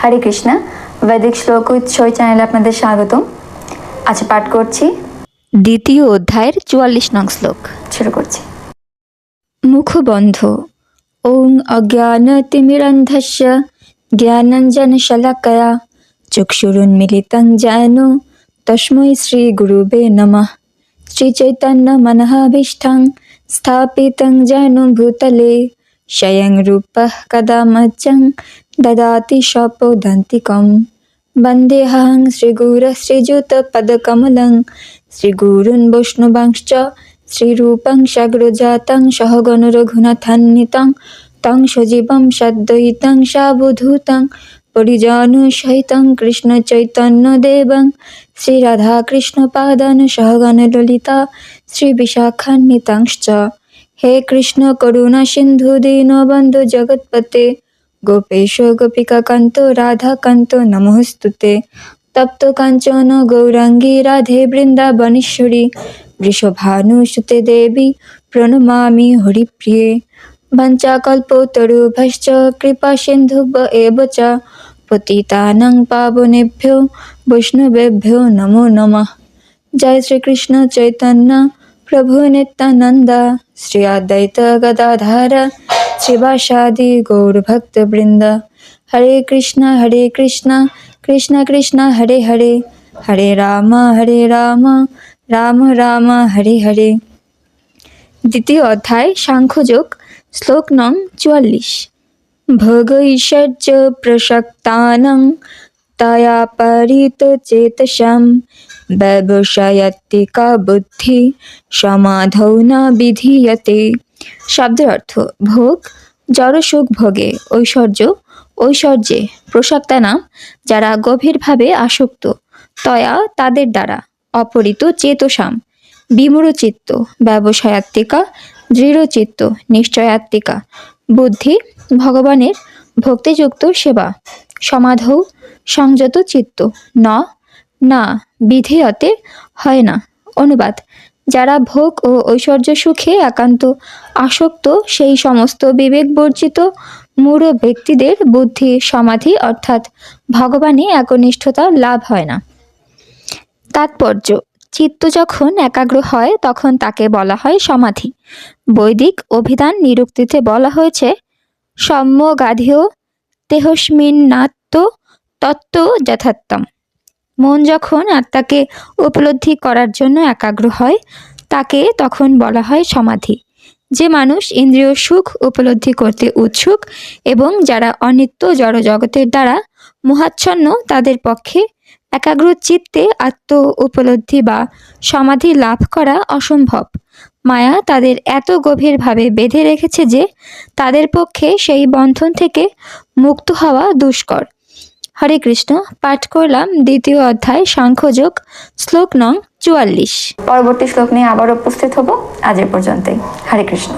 হরে কৃষ্ণ, বৈদিক শ্লোক উইথ সই চ্যানেলে আপনাদের স্বাগতম। আজ পাঠ করছি দ্বিতীয় অধ্যায়ের 44 নং শ্লোক। শুরু করছি। মুখবন্ধ ওং অজ্ঞানতিমিরন্ধস্য জ্ঞানাঞ্জনশলাকয়া চক্ষুরুন্মিলিतं येन তস্मै শ্রীগুরুবে নমঃ। শ্রীচৈতন্যমনঃভীষ্টং স্থাপিतं येन ভূতলে স্বয়ং রূপः কদা মহ্যং দদাতি স্বপদান্তিকम्। বন্দেহং শ্রীগুরুः শ্রীযুতপদকমलं শ্রীগুরুन् বৈষ্ণবাংশ্চ শ্রীরূপং সাগ্রজাतं সহগণ রঘুনাথান্বিतं तं সজীবं সাদ্বৈतं সাবধূतं পরিজনসহিतं কৃষ্ণচৈতন্যদেবং শ্রীরাধাকৃষ্ণপাদান সহগণ ললিতা শ্রীবিশাখান্বিতাংশ্চ। হে কৃষ্ণ করুণা সিন্ধু দীনবন্ধু জগৎপতে গোপেশ গোপিকাকান্ত রাধাকান্ত নমোস্তুতে। তপ্ত কাঞ্চন গৌরাঙ্গী রাধে বৃন্দাবনেশ্বরী বৃষভানুসুতে দেবী প্রণমামি হরিপ্রিয়ে। বঞ্চাকল্পতরুভ্যশ্চ কৃপা সিন্ধুভ্য এব চ পতিতানাং পাবনেভ্যো বৈষ্ণবেভ্যো নমো নমঃ। জয় শ্রীকৃষ্ণ চৈতন্য প্রভু নিত্যানন্দ শ্রী অদ্বৈত গদাধর শ্রীবাসাদি গৌরভক্তবৃন্দ। হরে কৃষ্ণ কৃষ্ণ কৃষ্ণ হরে হরে, হরে রাম রাম রাম হরে হরে। দ্বিতীয় অধ্যায় সাংখ্যযোগ, শ্লোক নং 44। ভোগৈশ্বর্য প্রসক্তানাং তয়া পরিতচেতসাম ব্যবসায়াত্মিকা বুদ্ধি সমাধৌ না বিধীয়তে। শব্দের অর্থ: ভোগ, জড়সুখ ভোগে, ঐশ্বর্যে, প্রসক্তানাম যারা গভীরভাবে আসক্ত, তয়া তাদের দ্বারা, অপরিত চেতসাম বিমূঢ়চিত্ত, ব্যবসায়াত্মিকা দৃঢ়চিত্ত, নিশ্চয়াত্মিকা বুদ্ধি ভগবানের ভক্তিযুক্ত সেবা, সমাধৌ সংযত চিত্ত, না বিধেয়তে হয় না। অনুবাদ: যারা ভোগ ও ঐশ্বর্য সুখে একান্ত আসক্ত, সেই সমস্ত বিবেক বর্জিত মূঢ় ব্যক্তিদের বুদ্ধি সমাধি অর্থাৎ ভগবানে একনিষ্ঠতা লাভ হয় না। তাৎপর্য: চিত্ত যখন একাগ্র হয় তখন তাকে বলা হয় সমাধি। বৈদিক অভিধান নিরুক্তিতে বলা হয়েছে সম্যগাধিও তেহস্মিন্নাত্ম তত্ত্ব যথার্থম। মন যখন আত্মাকে উপলব্ধি করার জন্য একাগ্র হয় তাকে তখন বলা হয় সমাধি। যে মানুষ ইন্দ্রিয় সুখ উপলব্ধি করতে উৎসুক এবং যারা অনিত্য জড় জগতের দ্বারা মোহাচ্ছন্ন, তাদের পক্ষে একাগ্র চিত্তে আত্ম উপলব্ধি বা সমাধি লাভ করা অসম্ভব। মায়া তাদের এত গভীরভাবে বেঁধে রেখেছে যে তাদের পক্ষে সেই বন্ধন থেকে মুক্ত হওয়া দুষ্কর। হরে কৃষ্ণ। পাঠ করলাম দ্বিতীয় অধ্যায় সাংখ্যযোগ, শ্লোক নং 44। পরবর্তী শ্লোক নিয়ে আবার উপস্থিত হব। আজ এ পর্যন্তই। হরে কৃষ্ণ।